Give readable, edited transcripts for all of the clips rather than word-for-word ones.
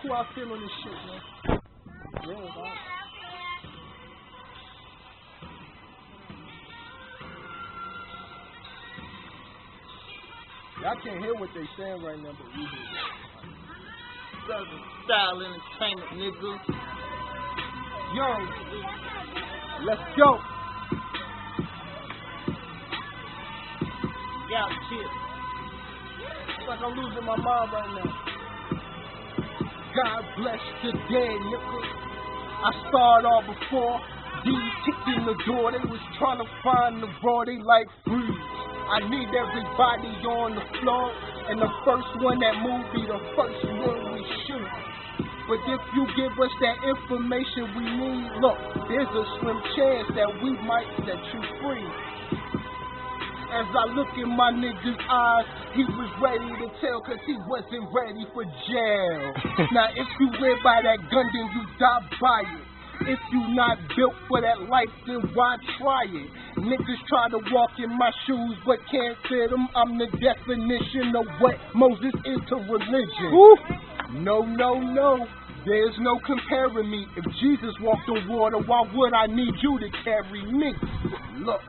Who I feel on this shit, man? Yeah, dog. Y'all can't hear what they saying right now, but we do. Southern Style Entertainment, nigga. Young, let's go. Y'all chill. It's like I'm losing my mind right now. God bless the dead, nigga. I started all before these kicked in the door. They was trying to find the raw. They like freeze. I need everybody on the floor, and the first one that move be the first one we shoot. But if you give us that information we need, look, there's a slim chance that we might set you free. As I look in my nigga's eyes, he was ready to tell cause he wasn't ready for jail. Now if you live by that gun, then you die by it. If you not built for that life, then why try it? Niggas try to walk in my shoes, but can't fit them. I'm the definition of what Moses is to religion. Woo. No, no, no. There's no comparing me. If Jesus walked on water, why would I need you to carry me? Look.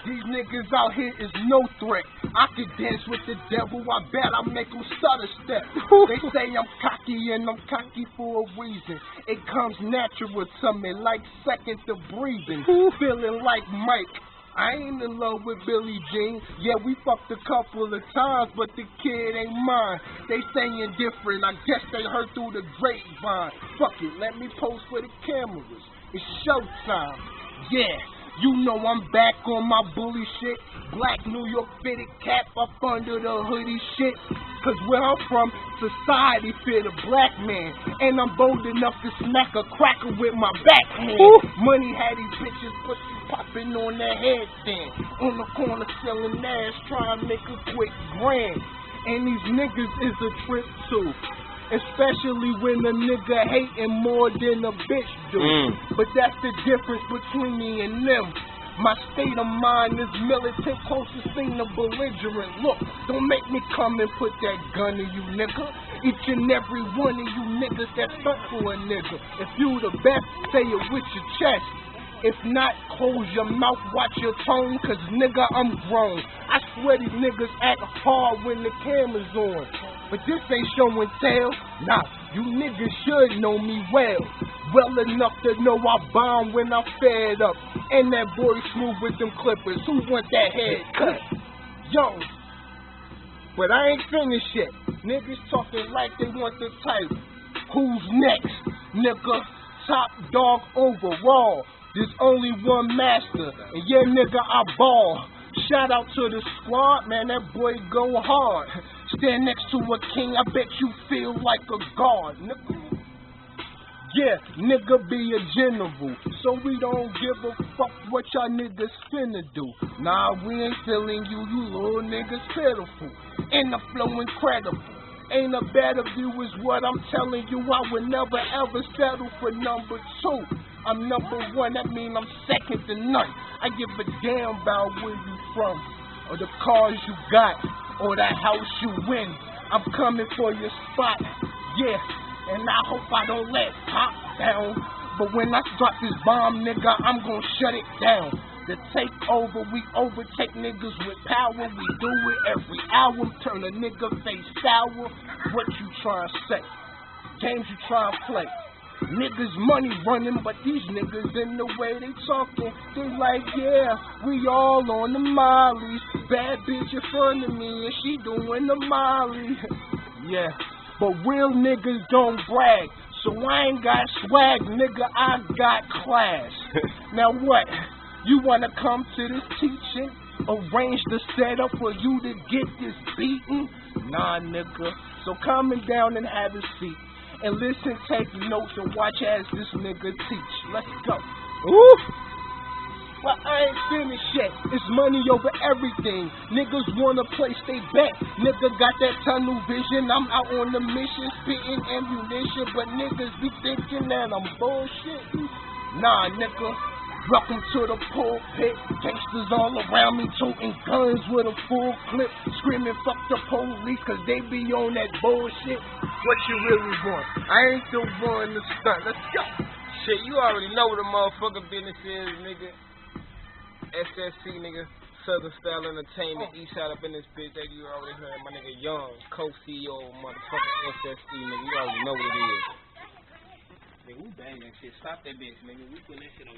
These niggas out here is no threat. I could dance with the devil, I bet I make them stutter step. They say I'm cocky and I'm cocky for a reason. It comes natural to me like second to breathing. Feeling like Mike. I ain't in love with Billie Jean. Yeah, we fucked a couple of times, but the kid ain't mine. They saying different, I guess they heard through the grapevine. Fuck it, let me pose for the cameras. It's showtime. Yeah. You know I'm back on my bully shit. Black New York fitted cap up under the hoodie shit. Cause where I'm from, society fear the black man. And I'm bold enough to smack a cracker with my backhand. Money had these bitches pussy popping on their headstand. On the corner selling ass, trying to make a quick grand. And these niggas is a trip too. Especially when a nigga hating more than a bitch do. But that's the difference between me and them. My state of mind is militant, closest thing to belligerent. Look, don't make me come and put that gun in you, nigga. Each and every one of you niggas that stuck for a nigga. If you the best, say it with your chest. If not, close your mouth, watch your tone, cause nigga, I'm grown. I swear these niggas act hard when the camera's on. But this ain't show and tell. Nah, you niggas should know me well. Well enough to know I bomb when I'm fed up. And that boy smooth with them clippers. Who want that head cut? Yo. But I ain't finished yet. Niggas talking like they want the title. Who's next? Nigga, top dog overall. There's only one master. And yeah, nigga, I ball. Shout out to the squad, man, that boy go hard. Stand next to a king, I bet you feel like a god, nigga. Yeah, nigga be a general, so we don't give a fuck what y'all niggas finna do. Nah, we ain't feeling you, you little niggas pitiful. And the flow incredible. Ain't a better view is what I'm telling you. I would never ever settle for number two. I'm number one, that mean I'm second to none. I give a damn about where you from, or the cars you got, or that house you win. I'm coming for your spot, yeah, and I hope I don't let pop down. But when I drop this bomb, nigga, I'm gonna shut it down. The takeover, we overtake niggas with power. We do it every hour, turn a nigga face sour. What you trying to say? Games you trying to play? Niggas money running, but these niggas in the way they talking, they like, yeah, we all on the molly. Bad bitch in front of me and she doing the molly. Yeah, but real niggas don't brag, so I ain't got swag, nigga, I got class. Now what? You wanna come to this teaching? Arrange the setup for you to get this beaten? Nah, nigga, so calm down and have a seat. And listen, take notes and watch as this nigga teach. Let's go. Ooh. Well, I ain't finished yet. It's money over everything. Niggas wanna place they bet. Nigga got that tunnel vision. I'm out on the mission, spitting ammunition. But niggas be thinking that I'm bullshit. Nah, nigga. Welcome to the pulpit. Gangsters all around me toting guns with a full clip. Screaming fuck the police cause they be on that bullshit. What you really want? I ain't the one to stunt. Let's go. Shit, you already know what the motherfucking business is, nigga. SSC, nigga. Southern Style Entertainment. Eastside up in this bitch. That you already heard. My nigga Young, co-CEO of motherfucking SSC, nigga. You already know what it is. Nigga, we bang that shit. Stop that bitch, nigga. We put that shit on.